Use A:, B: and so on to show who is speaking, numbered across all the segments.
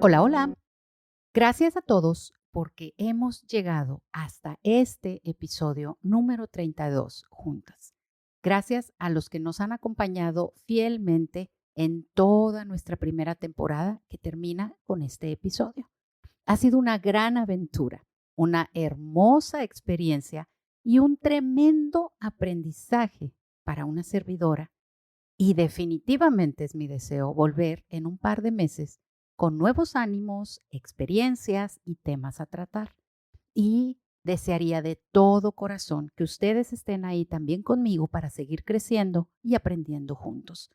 A: Hola, hola. Gracias a todos porque hemos llegado hasta este episodio número 32 juntas. Gracias a los que nos han acompañado fielmente en toda nuestra primera temporada que termina con este episodio. Ha sido una gran aventura, una hermosa experiencia y un tremendo aprendizaje para una servidora, y definitivamente es mi deseo volver en un par de meses con nuevos ánimos, experiencias y temas a tratar. Y desearía de todo corazón que ustedes estén ahí también conmigo para seguir creciendo y aprendiendo juntos.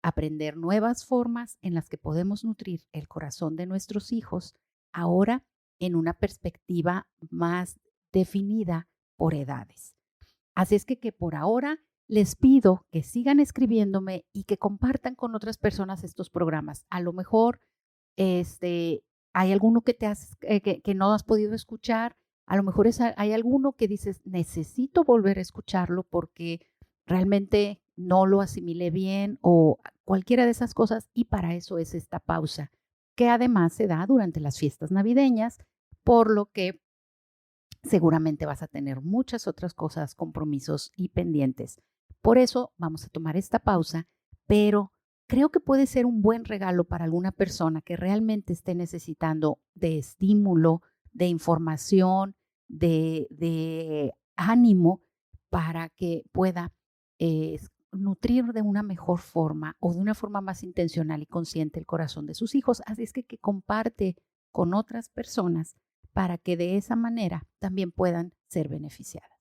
A: Aprender nuevas formas en las que podemos nutrir el corazón de nuestros hijos, ahora en una perspectiva más definida por edades. Así es que por ahora les pido que sigan escribiéndome y que compartan con otras personas estos programas. A lo mejor este, hay alguno que que no has podido escuchar, a lo mejor hay alguno que dices, necesito volver a escucharlo porque realmente no lo asimilé bien o cualquiera de esas cosas, y para eso es esta pausa, que además se da durante las fiestas navideñas, por lo que seguramente vas a tener muchas otras cosas, compromisos y pendientes. Por eso vamos a tomar esta pausa, pero creo que puede ser un buen regalo para alguna persona que realmente esté necesitando de estímulo, de información, de ánimo para que pueda nutrir de una mejor forma o de una forma más intencional y consciente el corazón de sus hijos. Así es que comparte con otras personas para que de esa manera también puedan ser beneficiadas.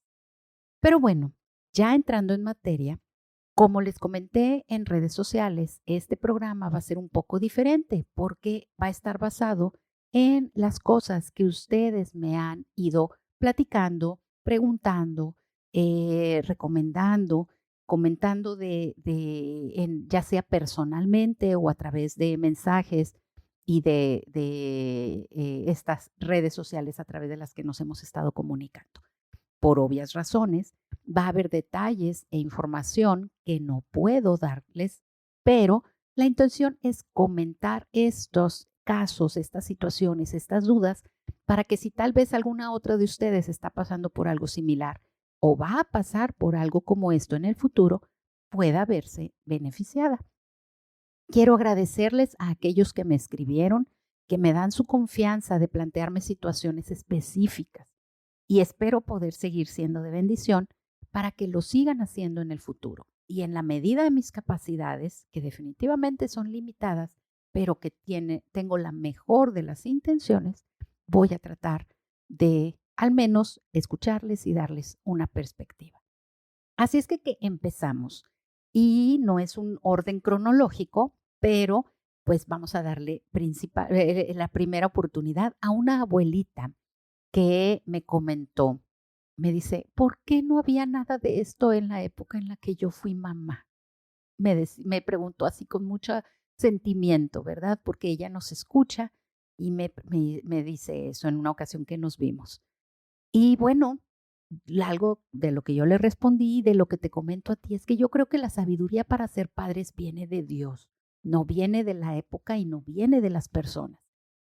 A: Pero bueno, ya entrando en materia, como les comenté en redes sociales, este programa va a ser un poco diferente porque va a estar basado en las cosas que ustedes me han ido platicando, preguntando, recomendando, comentando ya sea personalmente o a través de mensajes y de estas redes sociales a través de las que nos hemos estado comunicando. Por obvias razones, va a haber detalles e información que no puedo darles, pero la intención es comentar estos casos, estas situaciones, estas dudas, para que si tal vez alguna otra de ustedes está pasando por algo similar o va a pasar por algo como esto en el futuro, pueda verse beneficiada. Quiero agradecerles a aquellos que me escribieron, que me dan su confianza de plantearme situaciones específicas, y espero poder seguir siendo de bendición para que lo sigan haciendo en el futuro. Y en la medida de mis capacidades, que definitivamente son limitadas, pero que tengo la mejor de las intenciones, voy a tratar de al menos escucharles y darles una perspectiva. Así es que empezamos. Y no es un orden cronológico, pero pues vamos a darle la primera oportunidad a una abuelita que me comentó. Me dice, ¿por qué no había nada de esto en la época en la que yo fui mamá? Me preguntó así con mucho sentimiento, ¿verdad? Porque ella nos escucha y me dice eso en una ocasión que nos vimos. Y bueno, algo de lo que yo le respondí, de lo que te comento a ti, es que yo creo que la sabiduría para ser padres viene de Dios, no viene de la época y no viene de las personas.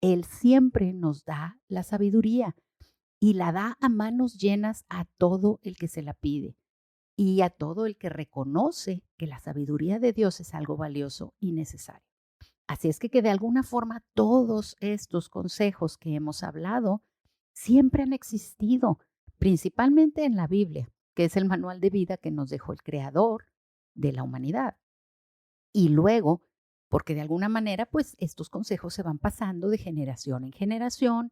A: Él siempre nos da la sabiduría y la da a manos llenas a todo el que se la pide y a todo el que reconoce que la sabiduría de Dios es algo valioso y necesario. Así es que de alguna forma todos estos consejos que hemos hablado siempre han existido, principalmente en la Biblia, que es el manual de vida que nos dejó el Creador de la humanidad. Y luego, porque de alguna manera, pues estos consejos se van pasando de generación en generación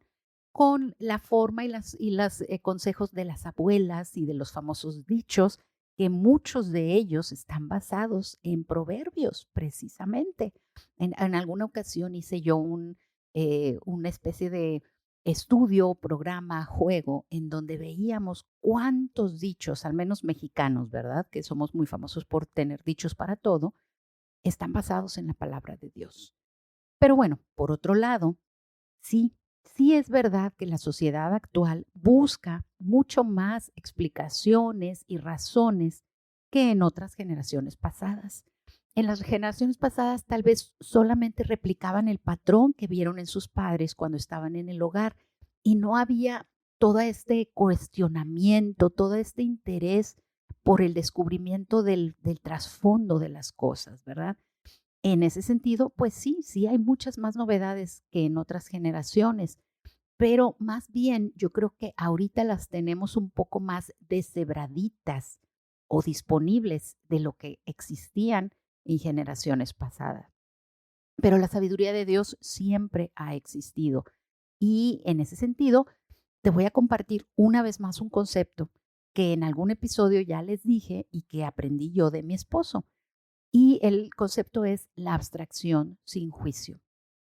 A: con la forma y los consejos de las abuelas y de los famosos dichos, que muchos de ellos están basados en proverbios, precisamente. En alguna ocasión hice yo una especie de estudio, programa, juego, en donde veíamos cuántos dichos, al menos mexicanos, ¿verdad? Que somos muy famosos por tener dichos para todo, están basados en la palabra de Dios. Pero bueno, por otro lado, sí, sí es verdad que la sociedad actual busca mucho más explicaciones y razones que en otras generaciones pasadas. En las generaciones pasadas tal vez solamente replicaban el patrón que vieron en sus padres cuando estaban en el hogar y no había todo este cuestionamiento, todo este interés por el descubrimiento del trasfondo de las cosas, ¿verdad? En ese sentido, pues sí, sí hay muchas más novedades que en otras generaciones, pero más bien yo creo que ahorita las tenemos un poco más deshebraditas o disponibles de lo que existían en generaciones pasadas. Pero la sabiduría de Dios siempre ha existido. Y en ese sentido, te voy a compartir una vez más un concepto que en algún episodio ya les dije y que aprendí yo de mi esposo. Y el concepto es la abstracción sin juicio.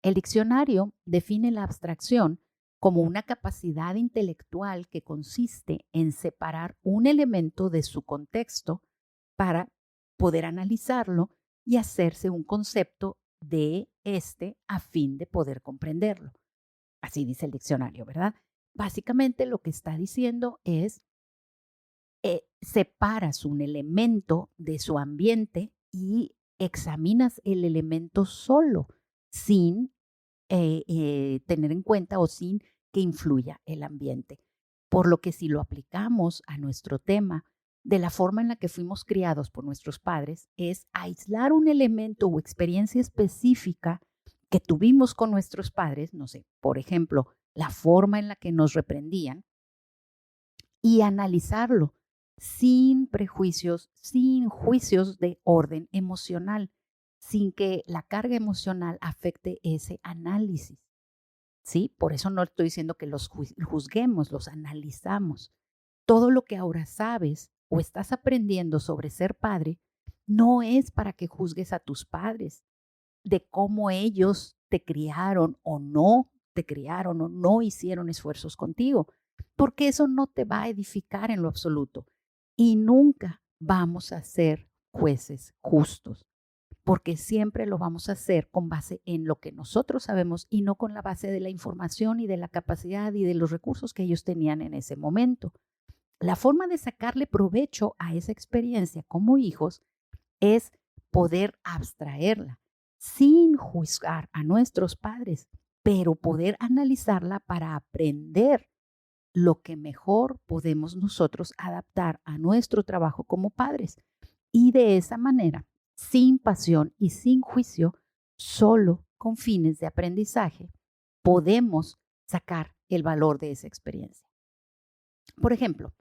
A: El diccionario define la abstracción como una capacidad intelectual que consiste en separar un elemento de su contexto para poder analizarlo y hacerse un concepto de este a fin de poder comprenderlo. Así dice el diccionario, ¿verdad? Básicamente lo que está diciendo es separas un elemento de su ambiente y examinas el elemento solo, sin tener en cuenta o sin que influya el ambiente. Por lo que si lo aplicamos a nuestro tema, de la forma en la que fuimos criados por nuestros padres, es aislar un elemento o experiencia específica que tuvimos con nuestros padres, no sé, por ejemplo, la forma en la que nos reprendían, y analizarlo sin prejuicios, sin juicios de orden emocional, sin que la carga emocional afecte ese análisis. ¿Sí? Por eso no estoy diciendo que los juzguemos, los analizamos. Todo lo que ahora sabes o estás aprendiendo sobre ser padre no es para que juzgues a tus padres de cómo ellos te criaron o no te criaron o no hicieron esfuerzos contigo, porque eso no te va a edificar en lo absoluto y nunca vamos a ser jueces justos, porque siempre lo vamos a hacer con base en lo que nosotros sabemos y no con la base de la información y de la capacidad y de los recursos que ellos tenían en ese momento. La forma de sacarle provecho a esa experiencia como hijos es poder abstraerla sin juzgar a nuestros padres, pero poder analizarla para aprender lo que mejor podemos nosotros adaptar a nuestro trabajo como padres. Y de esa manera, sin pasión y sin juicio, solo con fines de aprendizaje, podemos sacar el valor de esa experiencia. Por ejemplo,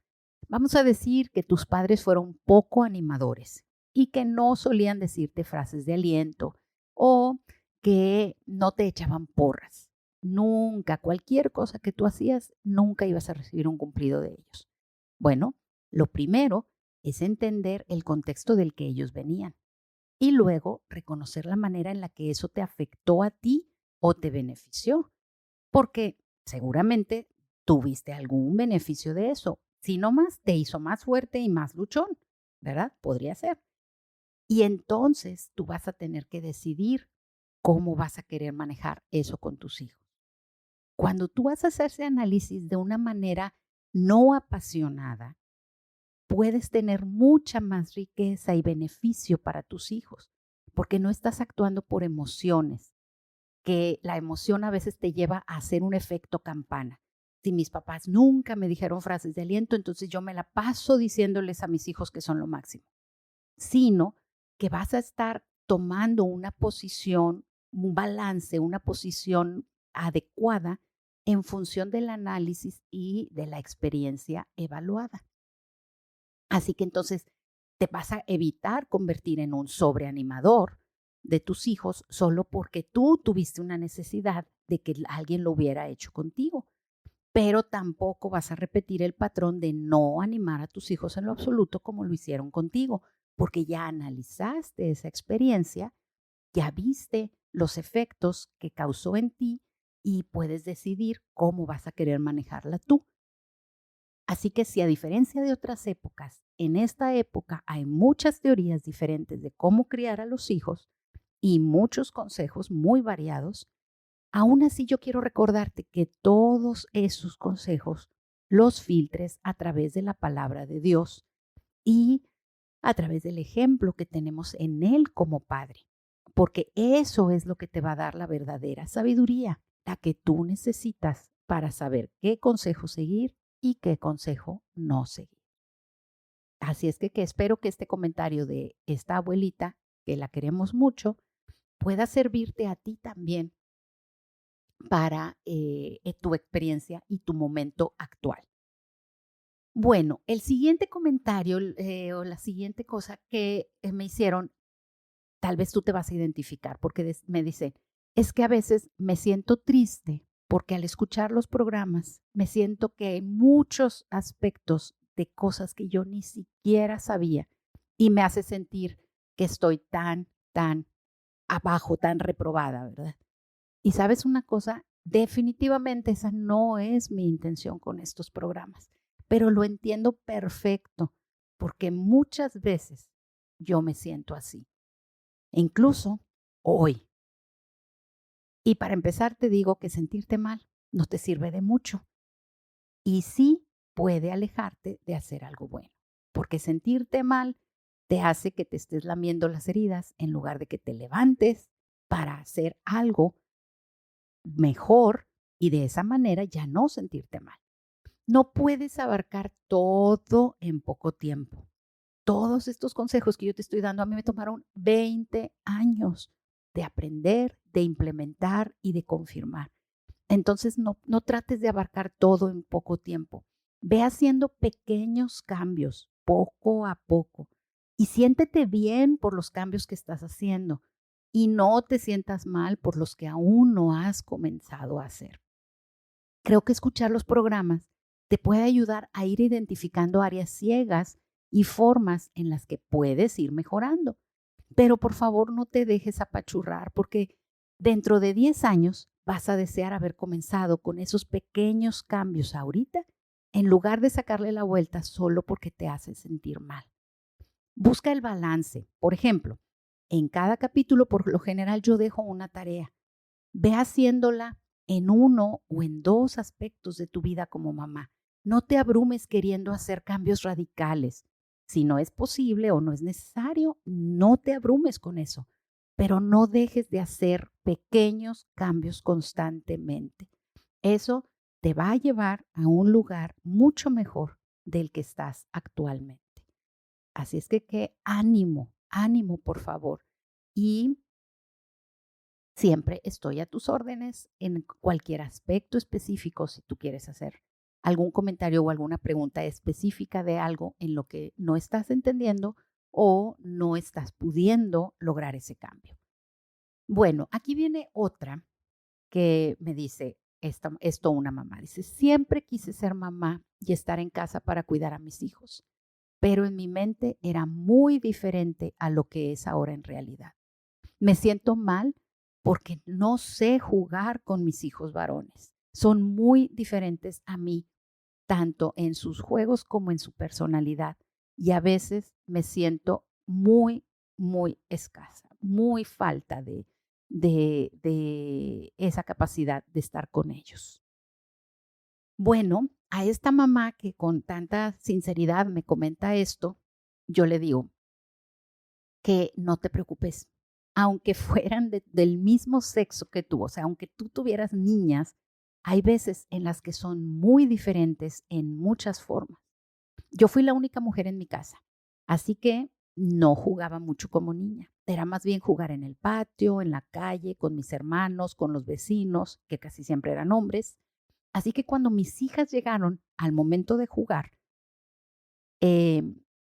A: vamos a decir que tus padres fueron poco animadores y que no solían decirte frases de aliento o que no te echaban porras. Nunca, cualquier cosa que tú hacías, nunca ibas a recibir un cumplido de ellos. Bueno, lo primero es entender el contexto del que ellos venían y luego reconocer la manera en la que eso te afectó a ti o te benefició, porque seguramente tuviste algún beneficio de eso. Si no más, te hizo más fuerte y más luchón, ¿verdad? Podría ser. Y entonces tú vas a tener que decidir cómo vas a querer manejar eso con tus hijos. Cuando tú vas a hacer ese análisis de una manera no apasionada, puedes tener mucha más riqueza y beneficio para tus hijos, porque no estás actuando por emociones, que la emoción a veces te lleva a hacer un efecto campana. Si mis papás nunca me dijeron frases de aliento, entonces yo me la paso diciéndoles a mis hijos que son lo máximo, sino que vas a estar tomando una posición, un balance, una posición adecuada en función del análisis y de la experiencia evaluada. Así que entonces te vas a evitar convertir en un sobreanimador de tus hijos solo porque tú tuviste una necesidad de que alguien lo hubiera hecho contigo. Pero tampoco vas a repetir el patrón de no animar a tus hijos en lo absoluto como lo hicieron contigo, porque ya analizaste esa experiencia, ya viste los efectos que causó en ti y puedes decidir cómo vas a querer manejarla tú. Así que si a diferencia de otras épocas, en esta época hay muchas teorías diferentes de cómo criar a los hijos y muchos consejos muy variados, aún así yo quiero recordarte que todos esos consejos los filtres a través de la palabra de Dios y a través del ejemplo que tenemos en Él como Padre, porque eso es lo que te va a dar la verdadera sabiduría, la que tú necesitas para saber qué consejo seguir y qué consejo no seguir. Así es que espero que este comentario de esta abuelita, que la queremos mucho, pueda servirte a ti también para tu experiencia y tu momento actual. Bueno, el siguiente comentario o la siguiente cosa que me hicieron, tal vez tú te vas a identificar, porque me dicen, es que a veces me siento triste porque al escuchar los programas me siento que hay muchos aspectos de cosas que yo ni siquiera sabía y me hace sentir que estoy tan abajo, tan reprobada, ¿verdad? Y sabes una cosa, definitivamente esa no es mi intención con estos programas, pero lo entiendo perfecto porque muchas veces yo me siento así, e incluso hoy. Y para empezar te digo que sentirte mal no te sirve de mucho y sí puede alejarte de hacer algo bueno, porque sentirte mal te hace que te estés lamiendo las heridas en lugar de que te levantes para hacer algo mejor y de esa manera ya no sentirte mal. No puedes abarcar todo en poco tiempo. Todos estos consejos que yo te estoy dando a mí me tomaron 20 años de aprender, de implementar y de confirmar. Entonces no trates de abarcar todo en poco tiempo. Ve haciendo pequeños cambios poco a poco y siéntete bien por los cambios que estás haciendo y no te sientas mal por los que aún no has comenzado a hacer. Creo que escuchar los programas te puede ayudar a ir identificando áreas ciegas y formas en las que puedes ir mejorando. Pero por favor no te dejes apachurrar porque dentro de 10 años vas a desear haber comenzado con esos pequeños cambios ahorita en lugar de sacarle la vuelta solo porque te hace sentir mal. Busca el balance. Por ejemplo, en cada capítulo por lo general yo dejo una tarea. Ve haciéndola en uno o en dos aspectos de tu vida como mamá. No te abrumes queriendo hacer cambios radicales. Si no es posible o no es necesario, no te abrumes con eso, pero no dejes de hacer pequeños cambios constantemente. Eso te va a llevar a un lugar mucho mejor del que estás actualmente. Así es que ánimo, ánimo, por favor. Y siempre estoy a tus órdenes en cualquier aspecto específico si tú quieres hacer algún comentario o alguna pregunta específica de algo en lo que no estás entendiendo o no estás pudiendo lograr ese cambio. Bueno, aquí viene otra que me dice esto una mamá. Dice, siempre quise ser mamá y estar en casa para cuidar a mis hijos, pero en mi mente era muy diferente a lo que es ahora en realidad. Me siento mal porque no sé jugar con mis hijos varones. Son muy diferentes a mí, tanto en sus juegos como en su personalidad. Y a veces me siento muy escasa, muy falta de esa capacidad de estar con ellos. Bueno, a esta mamá que con tanta sinceridad me comenta esto, yo le digo que no te preocupes, aunque fueran del mismo sexo que tú, o sea, aunque tú tuvieras niñas, hay veces en las que son muy diferentes en muchas formas. Yo fui la única mujer en mi casa, así que no jugaba mucho como niña. Era más bien jugar en el patio, en la calle, con mis hermanos, con los vecinos, que casi siempre eran hombres. Así que cuando mis hijas llegaron al momento de jugar, eh,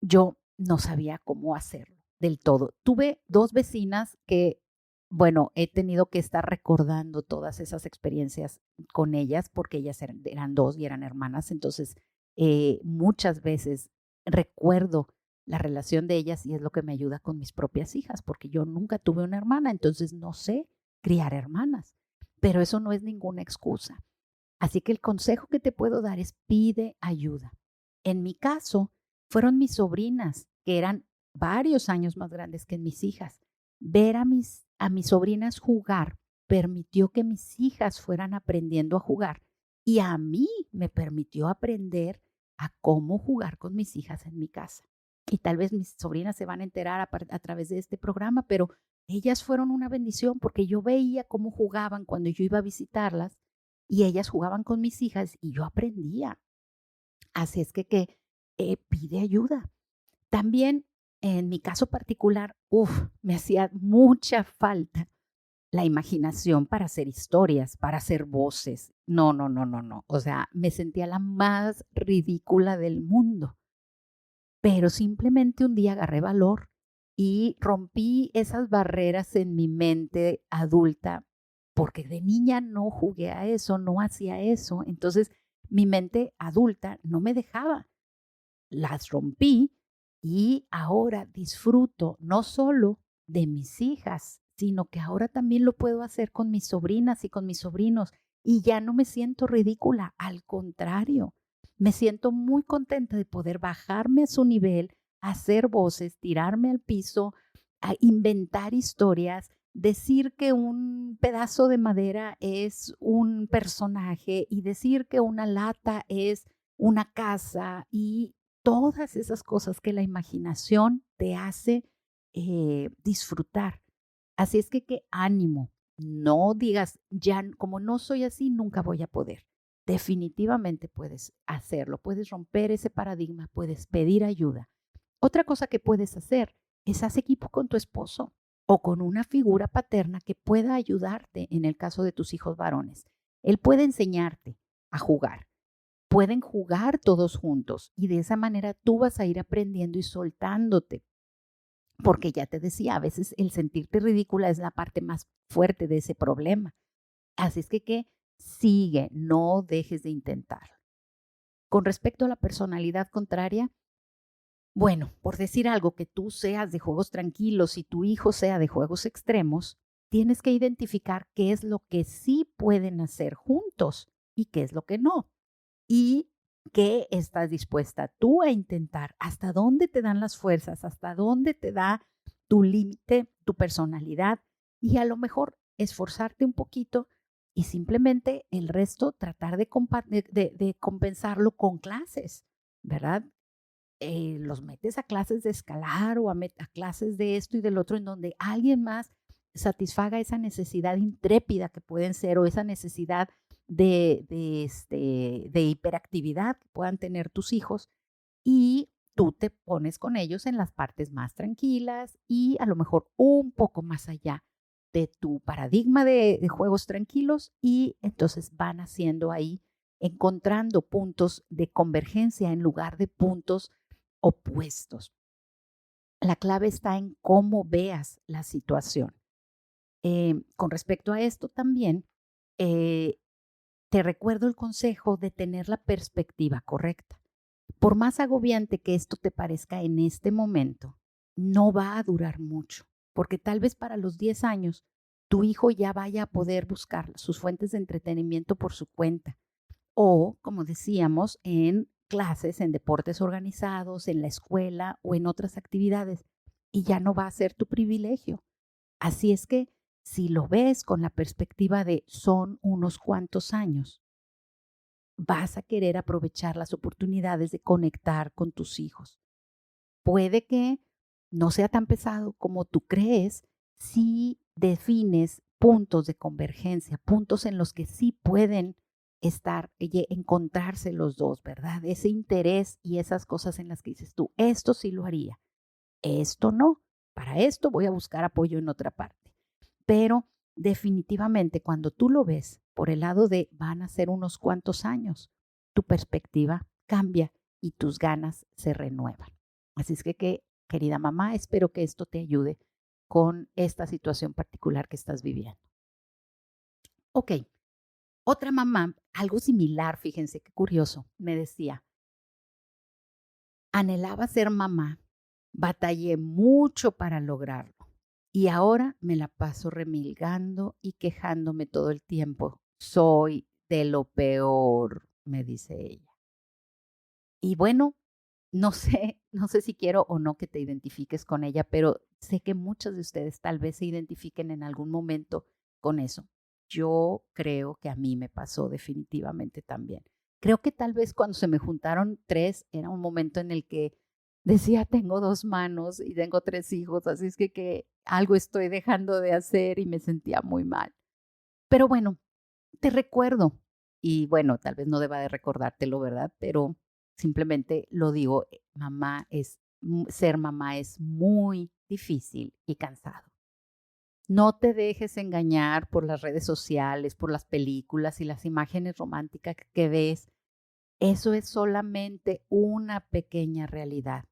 A: yo no sabía cómo hacerlo del todo. Tuve 2 vecinas que, bueno, he tenido que estar recordando todas esas experiencias con ellas porque ellas eran 2 y eran hermanas. Entonces, muchas veces recuerdo la relación de ellas y es lo que me ayuda con mis propias hijas, porque yo nunca tuve una hermana, entonces no sé criar hermanas, pero eso no es ninguna excusa. Así que el consejo que te puedo dar es pide ayuda. En mi caso, fueron mis sobrinas, que eran varios años más grandes que mis hijas. Ver a mis sobrinas jugar permitió que mis hijas fueran aprendiendo a jugar y a mí me permitió aprender a cómo jugar con mis hijas en mi casa. y tal vez mis sobrinas se van a enterar a través de este programa, pero ellas fueron una bendición porque yo veía cómo jugaban cuando yo iba a visitarlas y ellas jugaban con mis hijas y yo aprendía. Así es que pide ayuda. También en mi caso particular, me hacía mucha falta la imaginación para hacer historias, para hacer voces. No, no, no, no, no. O sea, me sentía la más ridícula del mundo. Pero simplemente un día agarré valor y rompí esas barreras en mi mente adulta, porque de niña no jugué a eso, no hacía eso. Entonces, mi mente adulta no me dejaba. Las rompí y ahora disfruto no solo de mis hijas, sino que ahora también lo puedo hacer con mis sobrinas y con mis sobrinos y ya no me siento ridícula, al contrario, me siento muy contenta de poder bajarme a su nivel, hacer voces, tirarme al piso, a inventar historias, decir que un pedazo de madera es un personaje y decir que una lata es una casa y todas esas cosas que la imaginación te hace disfrutar. Así es que ánimo, no digas, ya como no soy así, nunca voy a poder. Definitivamente puedes hacerlo, puedes romper ese paradigma, puedes pedir ayuda. Otra cosa que puedes hacer es haz equipo con tu esposo o con una figura paterna que pueda ayudarte en el caso de tus hijos varones. Él puede enseñarte a jugar. Pueden jugar todos juntos y de esa manera tú vas a ir aprendiendo y soltándote. Porque ya te decía, a veces el sentirte ridícula es la parte más fuerte de ese problema. Así es que sigue, no dejes de intentarlo. Con respecto a la personalidad contraria, bueno, por decir algo, que tú seas de juegos tranquilos y tu hijo sea de juegos extremos, tienes que identificar qué es lo que sí pueden hacer juntos y qué es lo que no. Y qué estás dispuesta tú a intentar, hasta dónde te dan las fuerzas, hasta dónde te da tu límite, tu personalidad y a lo mejor esforzarte un poquito y simplemente el resto tratar de compensarlo con clases, ¿verdad? Los metes a clases de escalar o a clases de esto y del otro, en donde alguien más satisfaga esa necesidad intrépida que pueden ser o esa necesidad de hiperactividad que puedan tener tus hijos y tú te pones con ellos en las partes más tranquilas y a lo mejor un poco más allá de tu paradigma de juegos tranquilos y entonces van haciendo ahí, encontrando puntos de convergencia en lugar de puntos opuestos. La clave está en cómo veas la situación. Con respecto a esto también, eh, te recuerdo el consejo de tener la perspectiva correcta. Por más agobiante que esto te parezca en este momento, no va a durar mucho, porque tal vez para los 10 años tu hijo ya vaya a poder buscar sus fuentes de entretenimiento por su cuenta o, como decíamos, en clases, en deportes organizados, en la escuela o en otras actividades, y ya no va a ser tu privilegio. Así es que si lo ves con la perspectiva de son unos cuantos años, vas a querer aprovechar las oportunidades de conectar con tus hijos. Puede que no sea tan pesado como tú crees si defines puntos de convergencia, puntos en los que sí pueden encontrarse los dos, ¿verdad? Ese interés y esas cosas en las que dices tú, esto sí lo haría, esto no. Para esto voy a buscar apoyo en otra parte. Pero definitivamente cuando tú lo ves por el lado de van a ser unos cuantos años, tu perspectiva cambia y tus ganas se renuevan. Así es que querida mamá, espero que esto te ayude con esta situación particular que estás viviendo. Ok, otra mamá, algo similar, fíjense qué curioso, me decía, anhelaba ser mamá, batallé mucho para lograrlo y ahora me la paso remilgando y quejándome todo el tiempo. Soy de lo peor, me dice ella. Y bueno, no sé, no sé si quiero o no que te identifiques con ella, pero sé que muchos de ustedes tal vez se identifiquen en algún momento con eso. Yo creo que a mí me pasó definitivamente también. Creo que tal vez cuando se me juntaron tres era un momento en el que decía, tengo 2 manos y tengo 3 hijos, así es que algo estoy dejando de hacer y me sentía muy mal. Pero bueno, te recuerdo y bueno, tal vez no deba de recordártelo, ¿verdad? Pero simplemente lo digo, ser mamá es muy difícil y cansado. No te dejes engañar por las redes sociales, por las películas y las imágenes románticas que ves. Eso es solamente una pequeña realidad,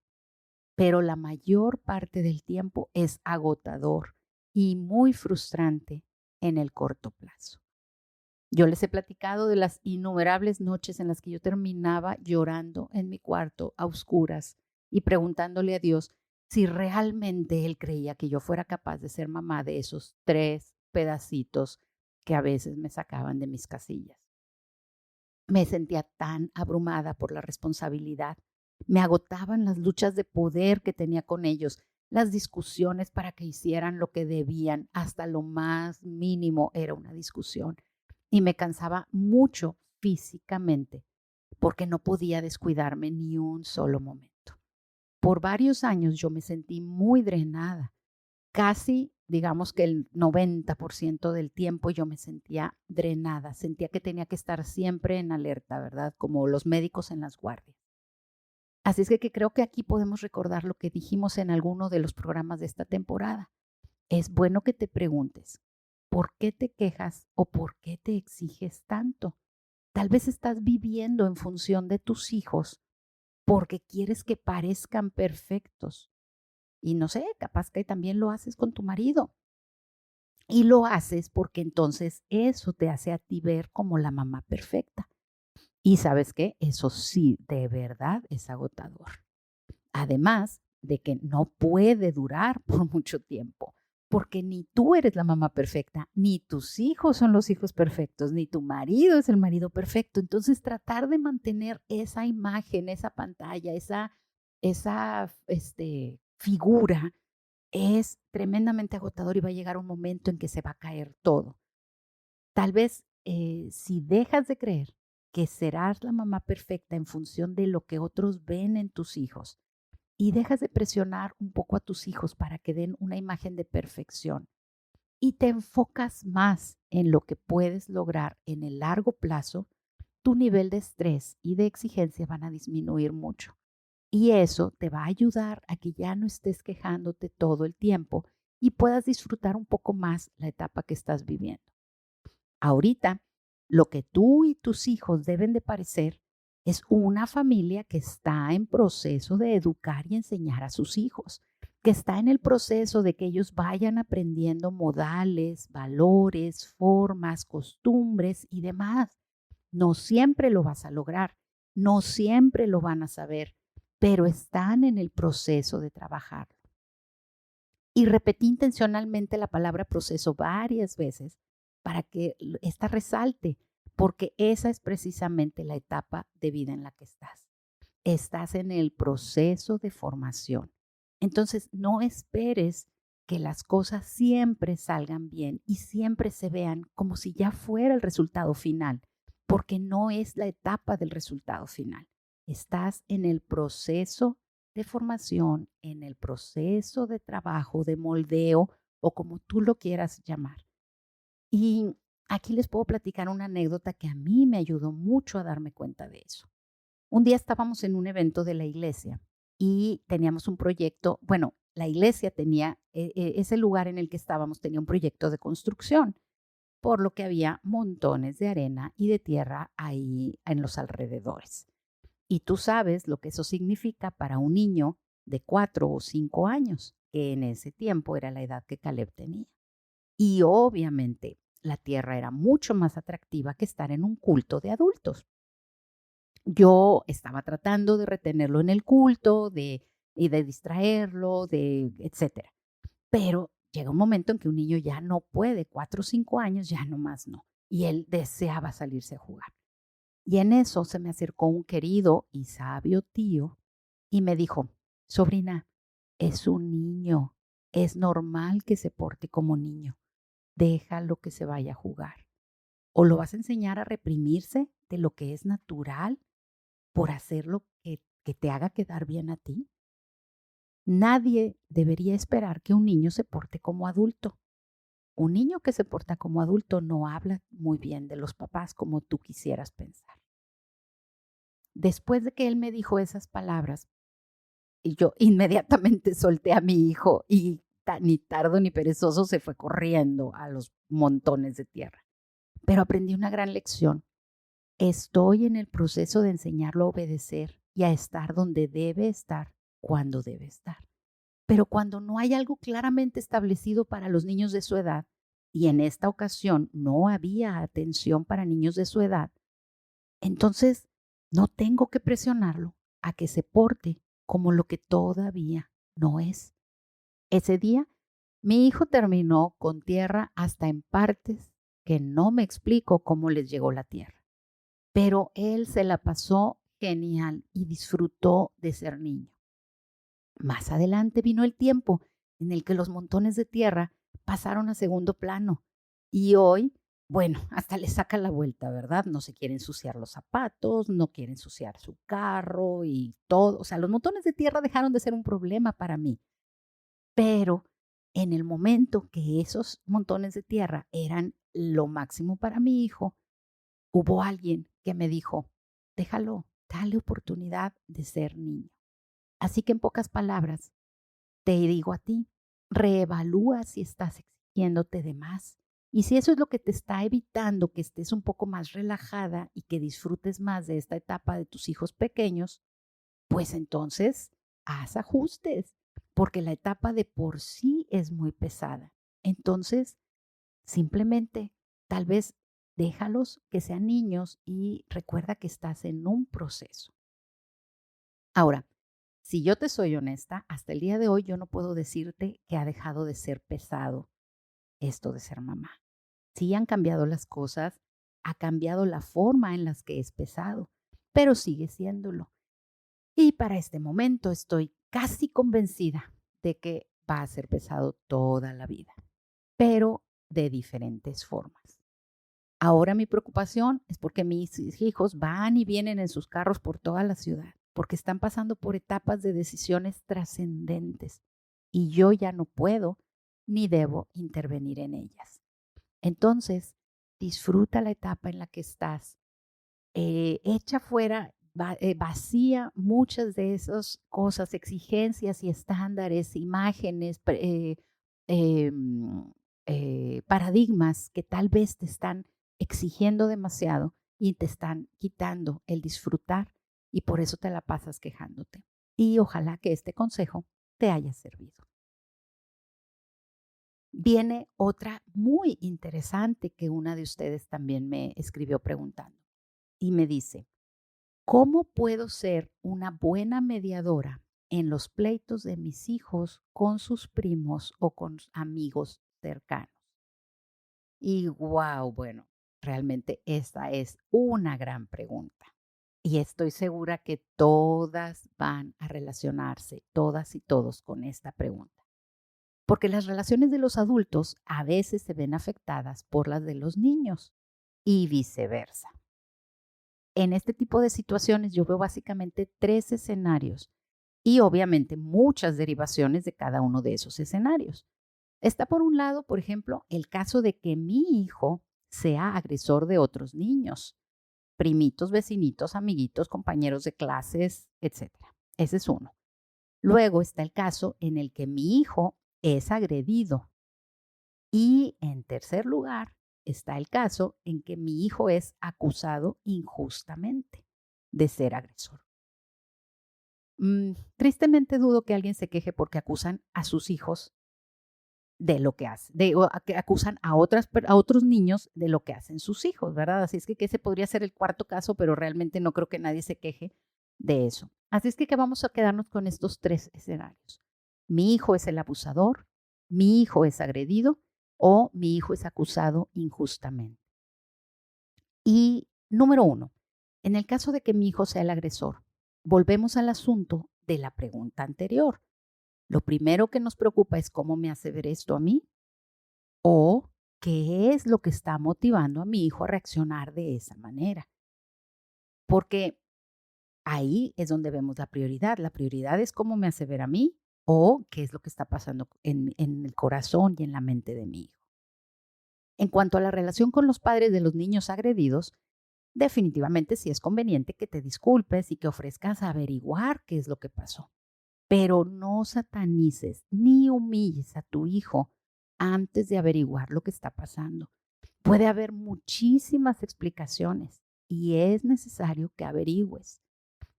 A: pero la mayor parte del tiempo es agotador y muy frustrante en el corto plazo. Yo les he platicado de las innumerables noches en las que yo terminaba llorando en mi cuarto a oscuras y preguntándole a Dios si realmente Él creía que yo fuera capaz de ser mamá de esos 3 pedacitos que a veces me sacaban de mis casillas. Me sentía tan abrumada por la responsabilidad. Me agotaban las luchas de poder que tenía con ellos, las discusiones para que hicieran lo que debían, hasta lo más mínimo era una discusión. Y me cansaba mucho físicamente porque no podía descuidarme ni un solo momento. Por varios años yo me sentí muy drenada. Casi, digamos que el 90% del tiempo yo me sentía drenada, sentía que tenía que estar siempre en alerta, ¿verdad? Como los médicos en las guardias. Así es que creo que aquí podemos recordar lo que dijimos en alguno de los programas de esta temporada. Es bueno que te preguntes, ¿por qué te quejas o por qué te exiges tanto? Tal vez estás viviendo en función de tus hijos porque quieres que parezcan perfectos. Y no sé, capaz que también lo haces con tu marido. Y lo haces porque entonces eso te hace a ti ver como la mamá perfecta. Y sabes qué, eso sí, de verdad es agotador. Además de que no puede durar por mucho tiempo, porque ni tú eres la mamá perfecta, ni tus hijos son los hijos perfectos, ni tu marido es el marido perfecto. Entonces tratar de mantener esa imagen, esa pantalla, esa figura es tremendamente agotador y va a llegar un momento en que se va a caer todo. Tal vez si dejas de creer que serás la mamá perfecta en función de lo que otros ven en tus hijos y dejas de presionar un poco a tus hijos para que den una imagen de perfección y te enfocas más en lo que puedes lograr en el largo plazo, tu nivel de estrés y de exigencia van a disminuir mucho. Y eso te va a ayudar a que ya no estés quejándote todo el tiempo y puedas disfrutar un poco más la etapa que estás viviendo. Ahorita, lo que tú y tus hijos deben de parecer es una familia que está en proceso de educar y enseñar a sus hijos, que está en el proceso de que ellos vayan aprendiendo modales, valores, formas, costumbres y demás. No siempre lo vas a lograr, no siempre lo van a saber, pero están en el proceso de trabajarlo. Y repetí intencionalmente la palabra proceso varias veces para que esta resalte, porque esa es precisamente la etapa de vida en la que estás. Estás en el proceso de formación. Entonces, no esperes que las cosas siempre salgan bien y siempre se vean como si ya fuera el resultado final, porque no es la etapa del resultado final. Estás en el proceso de formación, en el proceso de trabajo, de moldeo o como tú lo quieras llamar. Y aquí les puedo platicar una anécdota que a mí me ayudó mucho a darme cuenta de eso. Un día estábamos en un evento de la iglesia y teníamos un proyecto, bueno, la iglesia tenía, ese lugar en el que estábamos tenía un proyecto de construcción, por lo que había montones de arena y de tierra ahí en los alrededores. Y tú sabes lo que eso significa para un niño de 4 o 5 años, que en ese tiempo era la edad que Caleb tenía. Y obviamente la tierra era mucho más atractiva que estar en un culto de adultos. Yo estaba tratando de retenerlo en el culto, y de distraerlo, etcétera. Pero llega un momento en que un niño ya no puede, 4 o 5 años, ya no más no. Y él deseaba salirse a jugar. Y en eso se me acercó un querido y sabio tío y me dijo, sobrina, es un niño, es normal que se porte como niño, déjalo que se vaya a jugar. ¿O lo vas a enseñar a reprimirse de lo que es natural por hacer lo que te haga quedar bien a ti? Nadie debería esperar que un niño se porte como adulto. Un niño que se porta como adulto no habla muy bien de los papás como tú quisieras pensar. Después de que él me dijo esas palabras, y yo inmediatamente solté a mi hijo y ni tardo ni perezoso se fue corriendo a los montones de tierra. Pero aprendí una gran lección. Estoy en el proceso de enseñarlo a obedecer y a estar donde debe estar, cuando debe estar. Pero cuando no hay algo claramente establecido para los niños de su edad, y en esta ocasión no había atención para niños de su edad, entonces no tengo que presionarlo a que se porte como lo que todavía no es. Ese día, mi hijo terminó con tierra hasta en partes que no me explico cómo les llegó la tierra. Pero él se la pasó genial y disfrutó de ser niño. Más adelante vino el tiempo en el que los montones de tierra pasaron a segundo plano y hoy, bueno, hasta le saca la vuelta, ¿verdad? No se quiere ensuciar los zapatos, no quiere ensuciar su carro y todo. O sea, los montones de tierra dejaron de ser un problema para mí. Pero en el momento que esos montones de tierra eran lo máximo para mi hijo, hubo alguien que me dijo, déjalo, dale oportunidad de ser niño. Así que en pocas palabras, te digo a ti, reevalúa si estás exigiéndote de más. Y si eso es lo que te está evitando que estés un poco más relajada y que disfrutes más de esta etapa de tus hijos pequeños, pues entonces haz ajustes, porque la etapa de por sí es muy pesada. Entonces, simplemente, tal vez déjalos que sean niños y recuerda que estás en un proceso. Ahora, si yo te soy honesta, hasta el día de hoy yo no puedo decirte que ha dejado de ser pesado esto de ser mamá. Sí han cambiado las cosas, ha cambiado la forma en las que es pesado, pero sigue siéndolo. Y para este momento estoy casi convencida de que va a ser pesado toda la vida, pero de diferentes formas. Ahora mi preocupación es porque mis hijos van y vienen en sus carros por toda la ciudad, porque están pasando por etapas de decisiones trascendentes y yo ya no puedo ni debo intervenir en ellas. Entonces, disfruta la etapa en la que estás, echa fuera, vacía muchas de esas cosas, exigencias y estándares, imágenes, paradigmas que tal vez te están exigiendo demasiado y te están quitando el disfrutar y por eso te la pasas quejándote. Y ojalá que este consejo te haya servido. Viene otra muy interesante que una de ustedes también me escribió preguntando y me dice, ¿cómo puedo ser una buena mediadora en los pleitos de mis hijos con sus primos o con amigos cercanos? Y wow, bueno, realmente esta es una gran pregunta. Y estoy segura que todas van a relacionarse, todas y todos, con esta pregunta. Porque las relaciones de los adultos a veces se ven afectadas por las de los niños y viceversa. En este tipo de situaciones yo veo básicamente tres escenarios y obviamente muchas derivaciones de cada uno de esos escenarios. Está por un lado, por ejemplo, el caso de que mi hijo sea agresor de otros niños, primitos, vecinitos, amiguitos, compañeros de clases, etcétera. Ese es uno. Luego está el caso en el que mi hijo es agredido. Y en tercer lugar está el caso en que mi hijo es acusado injustamente de ser agresor. Tristemente dudo que alguien se queje porque acusan a sus hijos de lo que hace, que acusan a otros niños de lo que hacen sus hijos, ¿verdad? Así es que ese podría ser el cuarto caso, pero realmente no creo que nadie se queje de eso. Así es que vamos a quedarnos con estos tres escenarios. Mi hijo es el abusador, mi hijo es agredido o mi hijo es acusado injustamente. Y número uno, en el caso de que mi hijo sea el agresor, volvemos al asunto de la pregunta anterior. Lo primero que nos preocupa es cómo me hace ver esto a mí o qué es lo que está motivando a mi hijo a reaccionar de esa manera. Porque ahí es donde vemos la prioridad. La prioridad es cómo me hace ver a mí o qué es lo que está pasando en el corazón y en la mente de mi hijo. En cuanto a la relación con los padres de los niños agredidos, definitivamente sí es conveniente que te disculpes y que ofrezcas averiguar qué es lo que pasó, pero no satanices ni humilles a tu hijo antes de averiguar lo que está pasando. Puede haber muchísimas explicaciones y es necesario que averigües.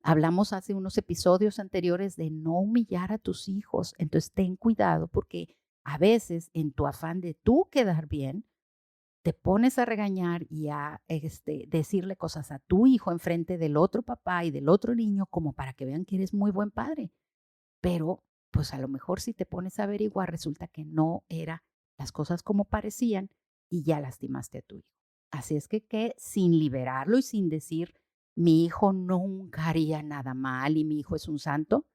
A: Hablamos hace unos episodios anteriores de no humillar a tus hijos, entonces ten cuidado porque a veces en tu afán de tú quedar bien, te pones a regañar y a decirle cosas a tu hijo enfrente del otro papá y del otro niño como para que vean que eres muy buen padre. Pero pues a lo mejor si te pones a averiguar resulta que no eran las cosas como parecían y ya lastimaste a tu hijo. Así es que sin liberarlo y sin decir mi hijo nunca haría nada mal y mi hijo es un santo,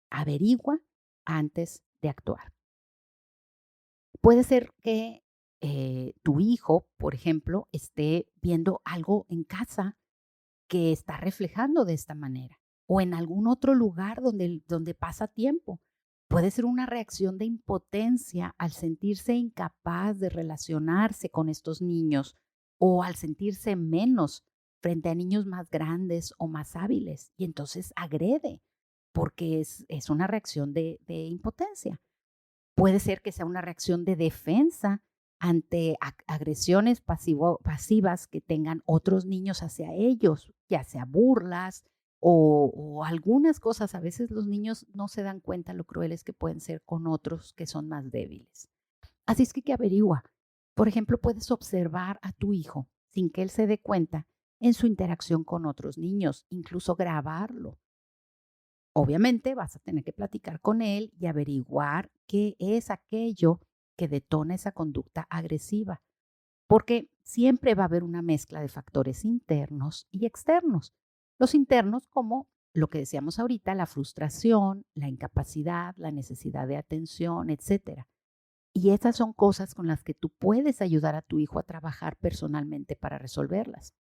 A: averigua antes de actuar. Puede ser que tu hijo, por ejemplo, esté viendo algo en casa que está reflejando de esta manera o en algún otro lugar donde pasa tiempo. Puede ser una reacción de impotencia al sentirse incapaz de relacionarse con estos niños o al sentirse menos frente a niños más grandes o más hábiles y entonces agrede porque es una reacción de impotencia. Puede ser que sea una reacción de defensa ante agresiones pasivas que tengan otros niños hacia ellos, ya sea burlas o algunas cosas. A veces los niños no se dan cuenta lo crueles que pueden ser con otros que son más débiles. Así es que averigua. Por ejemplo, puedes observar a tu hijo sin que él se dé cuenta en su interacción con otros niños, incluso grabarlo. Obviamente vas a tener que platicar con él y averiguar qué es aquello que detona esa conducta agresiva, porque siempre va a haber una mezcla de factores internos y externos. Los internos como lo que decíamos ahorita, la frustración, la incapacidad, la necesidad de atención, etcétera. Y esas son cosas con las que tú puedes ayudar a tu hijo a trabajar personalmente para resolverlas.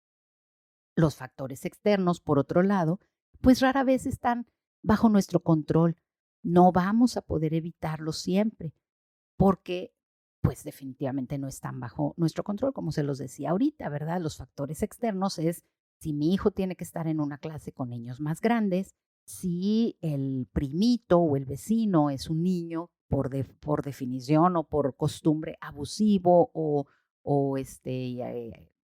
A: Los factores externos, por otro lado, pues rara vez están bajo nuestro control. No vamos a poder evitarlos siempre porque pues definitivamente no están bajo nuestro control, como se los decía ahorita, ¿verdad? Los factores externos es si mi hijo tiene que estar en una clase con niños más grandes, si el primito o el vecino es un niño por definición o por costumbre abusivo o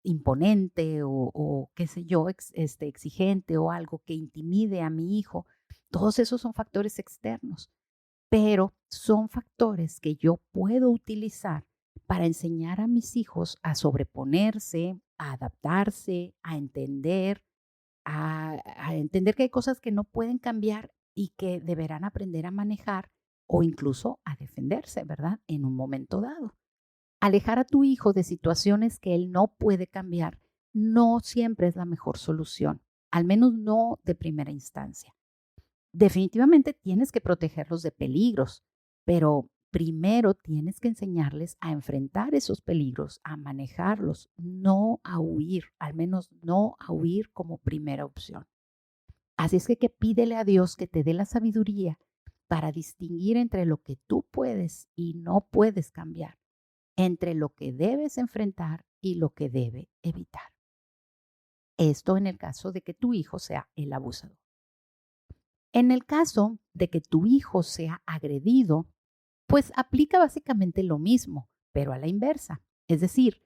A: imponente o qué sé yo, exigente o algo que intimide a mi hijo. Todos esos son factores externos, pero son factores que yo puedo utilizar para enseñar a mis hijos a sobreponerse, a adaptarse, a entender que hay cosas que no pueden cambiar y que deberán aprender a manejar o incluso a defenderse, ¿verdad? En un momento dado. Alejar a tu hijo de situaciones que él no puede cambiar no siempre es la mejor solución, al menos no de primera instancia. Definitivamente tienes que protegerlos de peligros, pero primero tienes que enseñarles a enfrentar esos peligros, a manejarlos, no a huir, al menos no a huir como primera opción. Así es que pídele a Dios que te dé la sabiduría para distinguir entre lo que tú puedes y no puedes cambiar, entre lo que debes enfrentar y lo que debe evitar. Esto en el caso de que tu hijo sea el abusador. En el caso de que tu hijo sea agredido, pues aplica básicamente lo mismo, pero a la inversa. Es decir,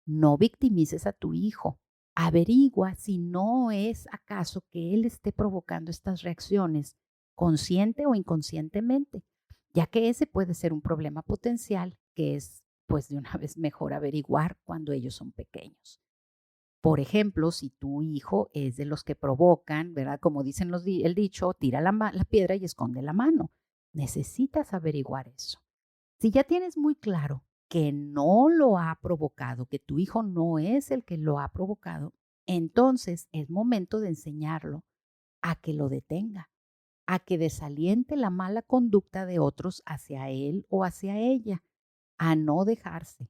A: no victimices a tu hijo. Averigua si no es acaso que él esté provocando estas reacciones consciente o inconscientemente, ya que ese puede ser un problema potencial que es, pues de una vez mejor averiguar cuando ellos son pequeños. Por ejemplo, si tu hijo es de los que provocan, ¿verdad? Como dicen el dicho, tira la piedra y esconde la mano. Necesitas averiguar eso. Si ya tienes muy claro que no lo ha provocado, que tu hijo no es el que lo ha provocado, entonces es momento de enseñarlo a que lo detenga, a que desaliente la mala conducta de otros hacia él o hacia ella, a no dejarse,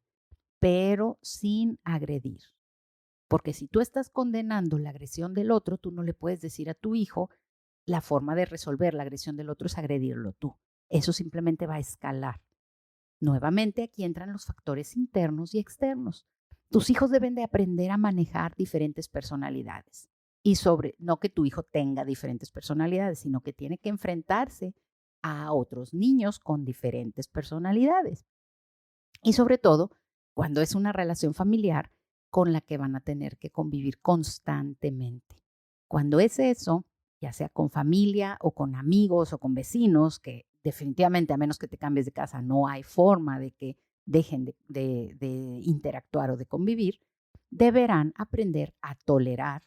A: pero sin agredir. Porque si tú estás condenando la agresión del otro, tú no le puedes decir a tu hijo la forma de resolver la agresión del otro es agredirlo tú. Eso simplemente va a escalar. Nuevamente, aquí entran los factores internos y externos. Tus hijos deben de aprender a manejar diferentes personalidades. Y no que tu hijo tenga diferentes personalidades, sino que tiene que enfrentarse a otros niños con diferentes personalidades. Y sobre todo, cuando es una relación familiar con la que van a tener que convivir constantemente. Cuando es eso, ya sea con familia o con amigos o con vecinos, que definitivamente, a menos que te cambies de casa, no hay forma de que dejen de interactuar o de convivir, deberán aprender a tolerar,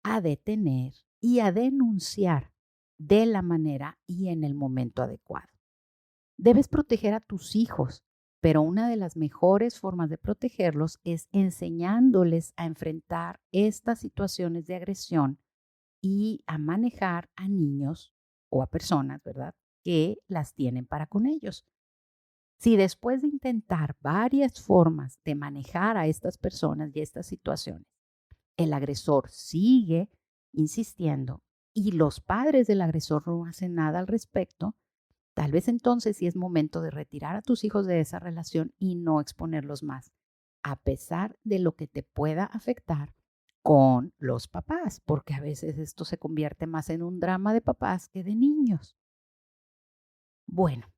A: a detener y a denunciar de la manera y en el momento adecuado. Debes proteger a tus hijos, pero una de las mejores formas de protegerlos es enseñándoles a enfrentar estas situaciones de agresión y a manejar a niños o a personas, ¿verdad?, que las tienen para con ellos. Si después de intentar varias formas de manejar a estas personas y estas situaciones, el agresor sigue insistiendo y los padres del agresor no hacen nada al respecto, tal vez entonces sí es momento de retirar a tus hijos de esa relación y no exponerlos más, a pesar de lo que te pueda afectar con los papás, porque a veces esto se convierte más en un drama de papás que de niños. Bueno,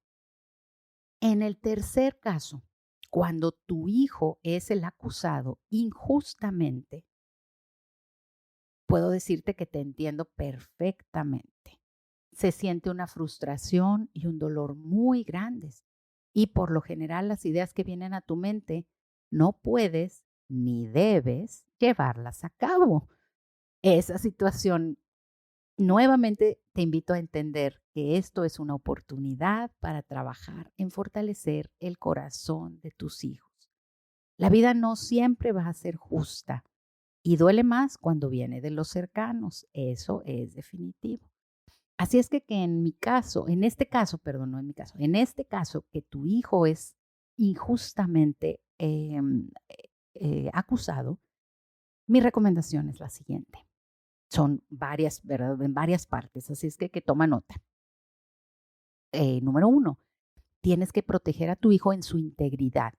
A: en el tercer caso, cuando tu hijo es el acusado injustamente, puedo decirte que te entiendo perfectamente. Se siente una frustración y un dolor muy grandes. Y por lo general las ideas que vienen a tu mente no puedes ni debes llevarlas a cabo. Esa situación, nuevamente te invito a entender que esto es una oportunidad para trabajar en fortalecer el corazón de tus hijos. La vida no siempre va a ser justa y duele más cuando viene de los cercanos. Eso es definitivo. Así es que en mi caso, en este caso, perdón, no en mi caso, en este caso que tu hijo es injustamente acusado, mi recomendación es la siguiente. Son varias, ¿verdad? En varias partes, así es que toma nota. Número 1, tienes que proteger a tu hijo en su integridad.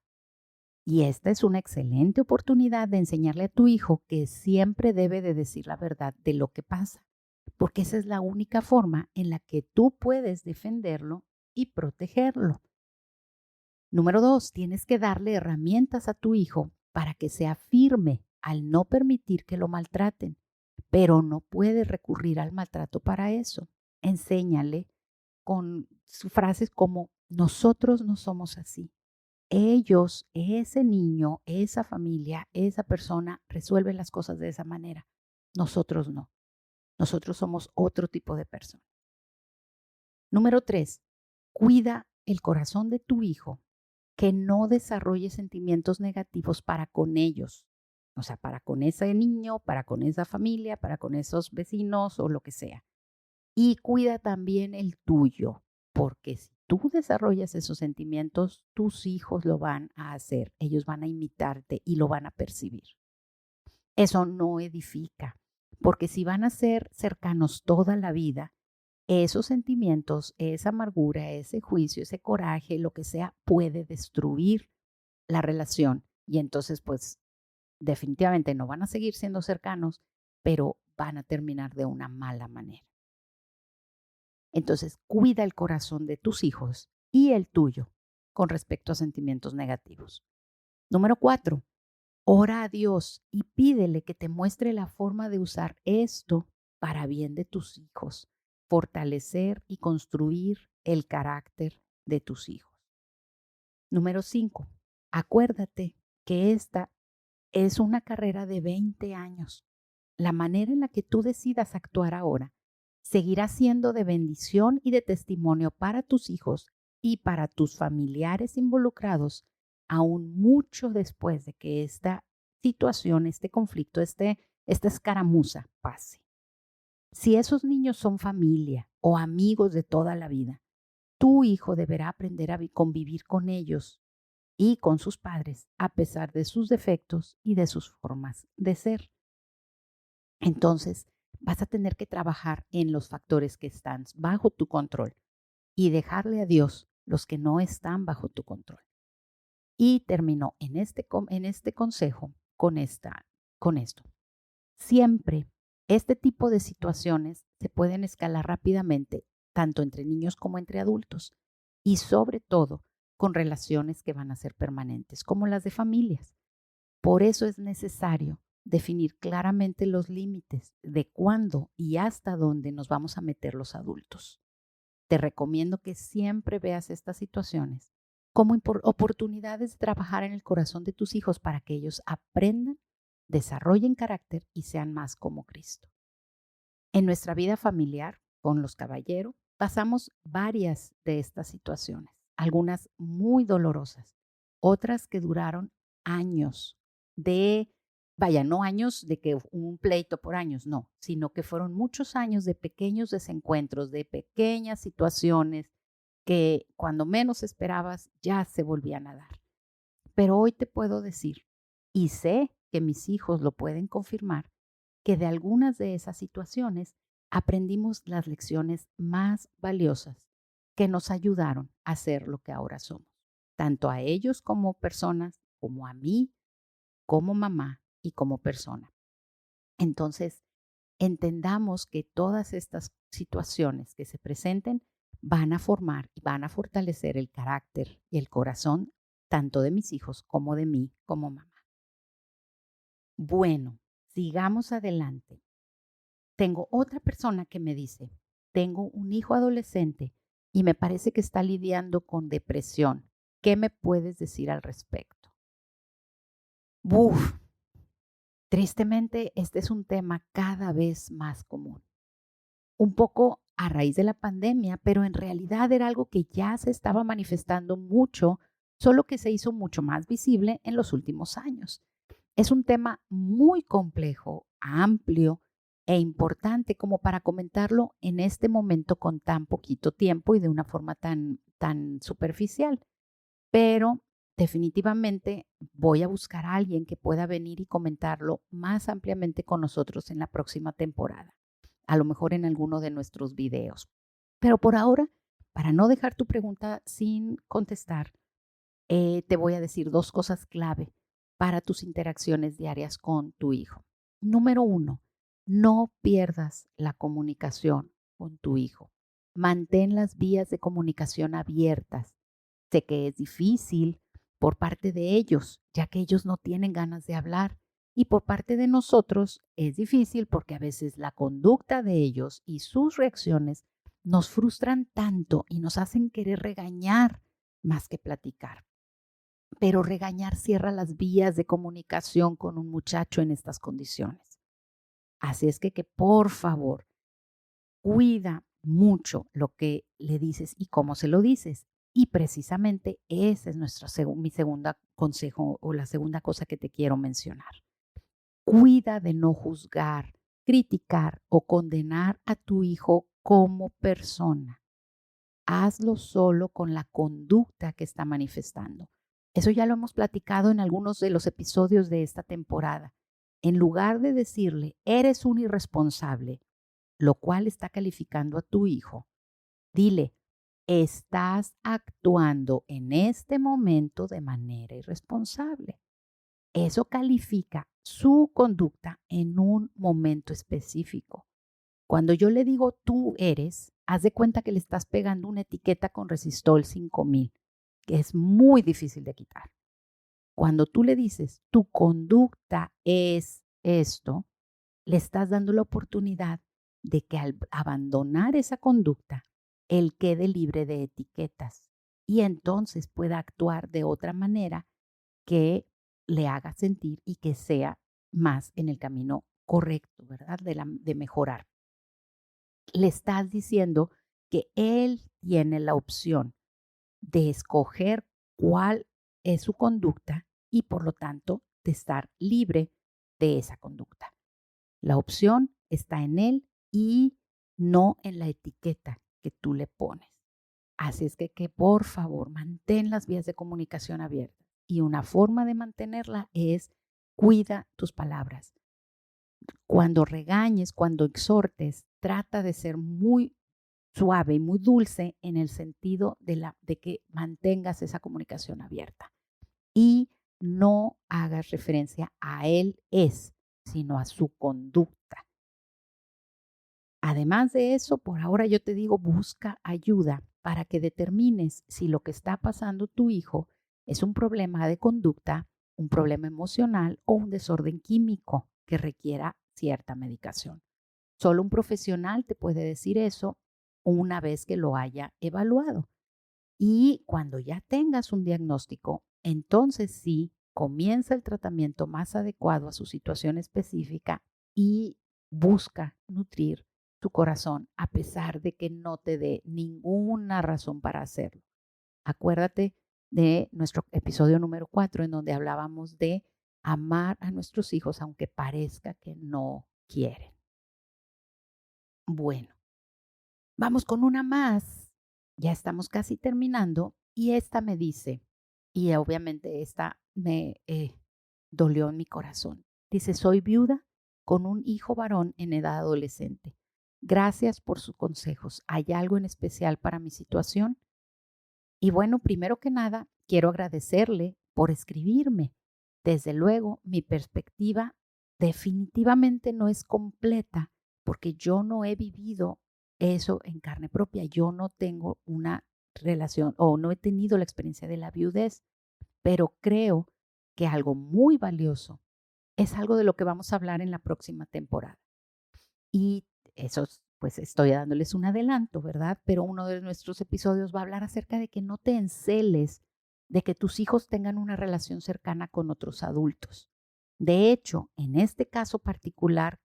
A: Y esta es una excelente oportunidad de enseñarle a tu hijo que siempre debe de decir la verdad de lo que pasa, porque esa es la única forma en la que tú puedes defenderlo y protegerlo. Número 2, tienes que darle herramientas a tu hijo para que sea firme al no permitir que lo maltraten, pero no puedes recurrir al maltrato para eso. Enséñale con frases como nosotros no somos así. Ellos, ese niño, esa familia, esa persona resuelve las cosas de esa manera. Nosotros no. Nosotros somos otro tipo de persona. Número 3, cuida el corazón de tu hijo, que no desarrolle sentimientos negativos para con ellos. O sea, para con ese niño, para con esa familia, para con esos vecinos o lo que sea. Y cuida también el tuyo, porque si tú desarrollas esos sentimientos, tus hijos lo van a hacer, ellos van a imitarte y lo van a percibir. Eso no edifica, porque si van a ser cercanos toda la vida, esos sentimientos, esa amargura, ese juicio, ese coraje, lo que sea, puede destruir la relación. Y entonces, pues, definitivamente no van a seguir siendo cercanos, pero van a terminar de una mala manera. Entonces, cuida el corazón de tus hijos y el tuyo con respecto a sentimientos negativos. Número 4, ora a Dios y pídele que te muestre la forma de usar esto para bien de tus hijos, fortalecer y construir el carácter de tus hijos. Número 5, acuérdate que esta es una carrera de 20 años. La manera en la que tú decidas actuar ahora seguirá siendo de bendición y de testimonio para tus hijos y para tus familiares involucrados, aún mucho después de que esta situación, este conflicto, esta escaramuza pase. Si esos niños son familia o amigos de toda la vida, tu hijo deberá aprender a convivir con ellos y con sus padres, a pesar de sus defectos y de sus formas de ser. Entonces, Vas a tener que trabajar en los factores que están bajo tu control y dejarle a Dios los que no están bajo tu control. Y terminó en este consejo con esto. Siempre este tipo de situaciones se pueden escalar rápidamente, tanto entre niños como entre adultos, y sobre todo con relaciones que van a ser permanentes, como las de familias. Por eso es necesario definir claramente los límites de cuándo y hasta dónde nos vamos a meter los adultos. Te recomiendo que siempre veas estas situaciones como oportunidades de trabajar en el corazón de tus hijos para que ellos aprendan, desarrollen carácter y sean más como Cristo. En nuestra vida familiar, con los caballeros, pasamos varias de estas situaciones, algunas muy dolorosas, otras que duraron años de, vaya, no años de que un pleito por años, no, sino que fueron muchos años de pequeños desencuentros, de pequeñas situaciones que cuando menos esperabas ya se volvían a dar. Pero hoy te puedo decir, y sé que mis hijos lo pueden confirmar, que de algunas de esas situaciones aprendimos las lecciones más valiosas que nos ayudaron a ser lo que ahora somos, tanto a ellos como personas, como a mí, como mamá y como persona. Entonces, entendamos que todas estas situaciones que se presenten van a formar y van a fortalecer el carácter y el corazón tanto de mis hijos como de mí como mamá. Bueno, sigamos adelante. Tengo otra persona que me dice, tengo un hijo adolescente y me parece que está lidiando con depresión. ¿Qué me puedes decir al respecto? Uf, tristemente este es un tema cada vez más común. Un poco a raíz de la pandemia, pero en realidad era algo que ya se estaba manifestando mucho, solo que se hizo mucho más visible en los últimos años. Es un tema muy complejo, amplio e importante como para comentarlo en este momento con tan poquito tiempo y de una forma tan superficial. Pero definitivamente voy a buscar a alguien que pueda venir y comentarlo más ampliamente con nosotros en la próxima temporada, a lo mejor en alguno de nuestros videos. Pero por ahora, para no dejar tu pregunta sin contestar, te voy a decir dos cosas clave para tus interacciones diarias con tu hijo. Número uno, no pierdas la comunicación con tu hijo. Mantén las vías de comunicación abiertas. Sé que es difícil por parte de ellos, ya que ellos no tienen ganas de hablar. Y por parte de nosotros es difícil porque a veces la conducta de ellos y sus reacciones nos frustran tanto y nos hacen querer regañar más que platicar. Pero regañar cierra las vías de comunicación con un muchacho en estas condiciones. Así es que por favor, cuida mucho lo que le dices y cómo se lo dices. Y precisamente ese es mi segunda consejo o la segunda cosa que te quiero mencionar. Cuida de no juzgar, criticar o condenar a tu hijo como persona. Hazlo solo con la conducta que está manifestando. Eso ya lo hemos platicado en algunos de los episodios de esta temporada. En lugar de decirle, eres un irresponsable, lo cual está calificando a tu hijo, dile, estás actuando en este momento de manera irresponsable. Eso califica su conducta en un momento específico. Cuando yo le digo tú eres, haz de cuenta que le estás pegando una etiqueta con Resistol 5000, que es muy difícil de quitar. Cuando tú le dices tu conducta es esto, le estás dando la oportunidad de que al abandonar esa conducta, él quede libre de etiquetas y entonces pueda actuar de otra manera que le haga sentir y que sea más en el camino correcto, ¿verdad? De mejorar. Le estás diciendo que él tiene la opción de escoger cuál es su conducta y por lo tanto de estar libre de esa conducta. La opción está en él y no en la etiqueta que tú le pones. Así es que por favor mantén las vías de comunicación abiertas y una forma de mantenerla es cuida tus palabras. Cuando regañes, cuando exhortes, trata de ser muy suave y muy dulce en el sentido de que mantengas esa comunicación abierta y no hagas referencia a él es, sino a su conducta. Además de eso, por ahora yo te digo, busca ayuda para que determines si lo que está pasando tu hijo es un problema de conducta, un problema emocional o un desorden químico que requiera cierta medicación. Solo un profesional te puede decir eso una vez que lo haya evaluado. Y cuando ya tengas un diagnóstico, entonces sí, comienza el tratamiento más adecuado a su situación específica y busca nutrir tu corazón a pesar de que no te dé ninguna razón para hacerlo. Acuérdate de nuestro episodio número 4 en donde hablábamos de amar a nuestros hijos aunque parezca que no quieren. Bueno, vamos con una más. Ya estamos casi terminando y esta me dice, y obviamente esta me dolió en mi corazón. Dice, soy viuda con un hijo varón en edad adolescente. Gracias por sus consejos. ¿Hay algo en especial para mi situación? Y bueno, primero que nada, quiero agradecerle por escribirme. Desde luego, mi perspectiva definitivamente no es completa porque yo no he vivido eso en carne propia. Yo no tengo una relación o no he tenido la experiencia de la viudez, pero creo que algo muy valioso es algo de lo que vamos a hablar en la próxima temporada. Y eso, pues estoy dándoles un adelanto, ¿verdad? Pero uno de nuestros episodios va a hablar acerca de que no te enceles de que tus hijos tengan una relación cercana con otros adultos. De hecho, en este caso particular,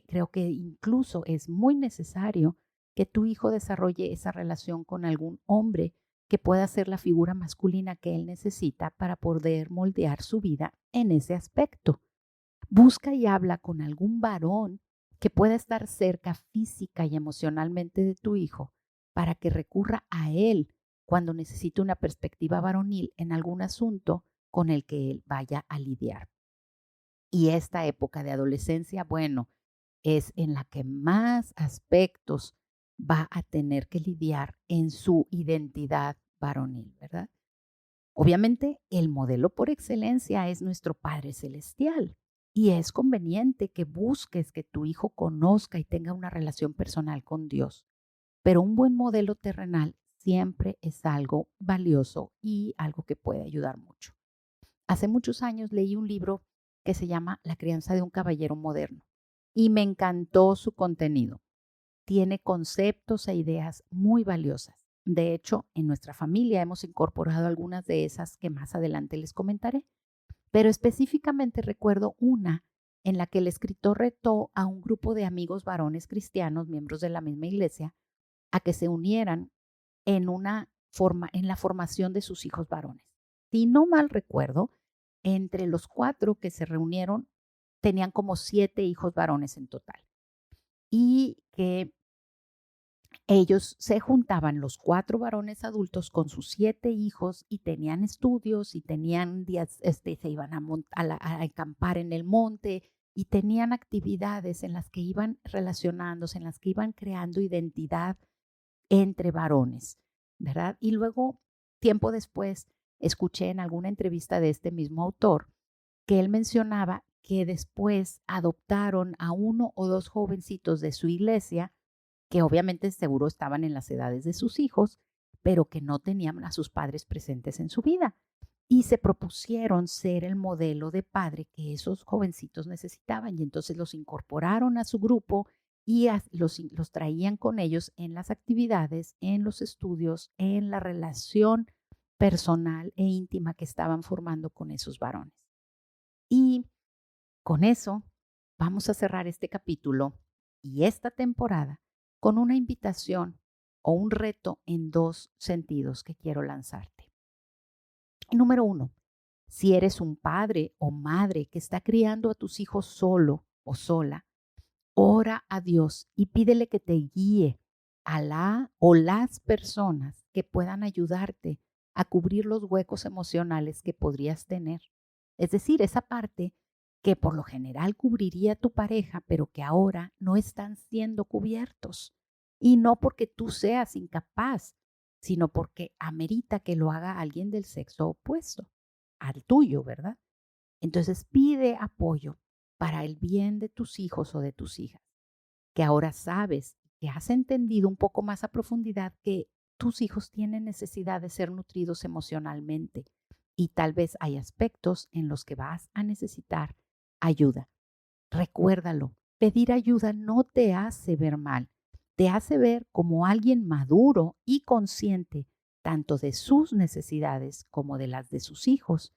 A: creo que incluso es muy necesario que tu hijo desarrolle esa relación con algún hombre que pueda ser la figura masculina que él necesita para poder moldear su vida en ese aspecto. Busca y habla con algún varón que pueda estar cerca física y emocionalmente de tu hijo para que recurra a él cuando necesite una perspectiva varonil en algún asunto con el que él vaya a lidiar. Y esta época de adolescencia, bueno, es en la que más aspectos va a tener que lidiar en su identidad varonil, ¿verdad? Obviamente, el modelo por excelencia es nuestro Padre Celestial y es conveniente que busques que tu hijo conozca y tenga una relación personal con Dios. Pero un buen modelo terrenal siempre es algo valioso y algo que puede ayudar mucho. Hace muchos años leí un libro que se llama La crianza de un caballero moderno y me encantó su contenido. Tiene conceptos e ideas muy valiosas. De hecho, en nuestra familia hemos incorporado algunas de esas que más adelante les comentaré, pero específicamente recuerdo una en la que el escritor retó a un grupo de amigos varones cristianos, miembros de la misma iglesia, a que se unieran en la formación de sus hijos varones. Si no mal recuerdo, entre los 4 que se reunieron tenían como 7 hijos varones en total y que ellos se juntaban los 4 varones adultos con sus 7 hijos y tenían estudios y tenían días, se iban a acampar en el monte y tenían actividades en las que iban relacionándose, en las que iban creando identidad entre varones, ¿verdad? Y luego, tiempo después, escuché en alguna entrevista de este mismo autor que él mencionaba que después adoptaron a 1 o 2 jovencitos de su iglesia que obviamente seguro estaban en las edades de sus hijos, pero que no tenían a sus padres presentes en su vida. Y se propusieron ser el modelo de padre que esos jovencitos necesitaban. Y entonces los incorporaron a su grupo y los traían con ellos en las actividades, en los estudios, en la relación personal e íntima que estaban formando con esos varones. Y con eso vamos a cerrar este capítulo y esta temporada con una invitación o un reto en 2 sentidos que quiero lanzarte. Número 1, si eres un padre o madre que está criando a tus hijos solo o sola, ora a Dios y pídele que te guíe a la o las personas que puedan ayudarte a cubrir los huecos emocionales que podrías tener. Es decir, esa parte que por lo general cubriría tu pareja, pero que ahora no están siendo cubiertos. Y no porque tú seas incapaz, sino porque amerita que lo haga alguien del sexo opuesto al tuyo, ¿verdad? Entonces pide apoyo para el bien de tus hijos o de tus hijas, que ahora sabes, que has entendido un poco más a profundidad que tus hijos tienen necesidad de ser nutridos emocionalmente y tal vez hay aspectos en los que vas a necesitar ayuda. Recuérdalo, pedir ayuda no te hace ver mal, te hace ver como alguien maduro y consciente tanto de sus necesidades como de las de sus hijos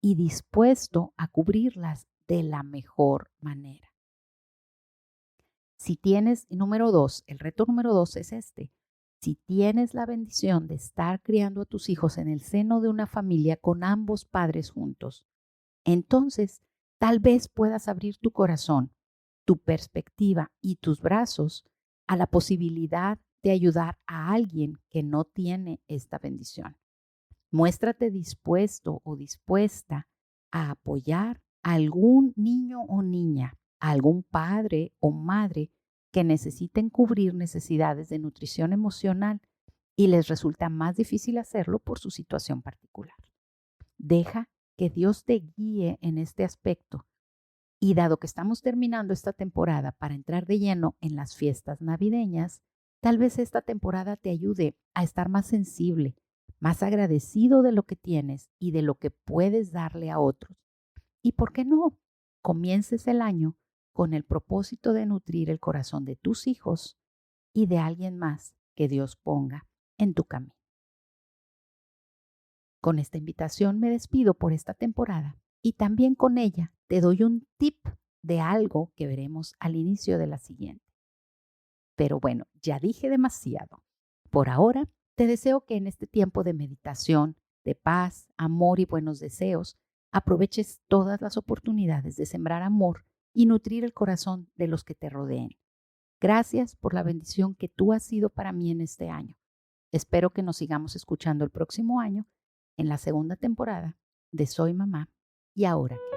A: y dispuesto a cubrirlas de la mejor manera. Si tienes, número 2, el reto número 2 es este. Si tienes la bendición de estar criando a tus hijos en el seno de una familia con ambos padres juntos, entonces tal vez puedas abrir tu corazón, tu perspectiva y tus brazos a la posibilidad de ayudar a alguien que no tiene esta bendición. Muéstrate dispuesto o dispuesta a apoyar a algún niño o niña, a algún padre o madre que necesiten cubrir necesidades de nutrición emocional y les resulta más difícil hacerlo por su situación particular. Deja que Dios te guíe en este aspecto y dado que estamos terminando esta temporada para entrar de lleno en las fiestas navideñas, tal vez esta temporada te ayude a estar más sensible, más agradecido de lo que tienes y de lo que puedes darle a otros. ¿Y por qué no? Comiences el año con el propósito de nutrir el corazón de tus hijos y de alguien más que Dios ponga en tu camino. Con esta invitación me despido por esta temporada y también con ella te doy un tip de algo que veremos al inicio de la siguiente. Pero bueno, ya dije demasiado. Por ahora, te deseo que en este tiempo de meditación, de paz, amor y buenos deseos, aproveches todas las oportunidades de sembrar amor y nutrir el corazón de los que te rodeen. Gracias por la bendición que tú has sido para mí en este año. Espero que nos sigamos escuchando el próximo año en la segunda temporada de Soy Mamá y Ahora qué.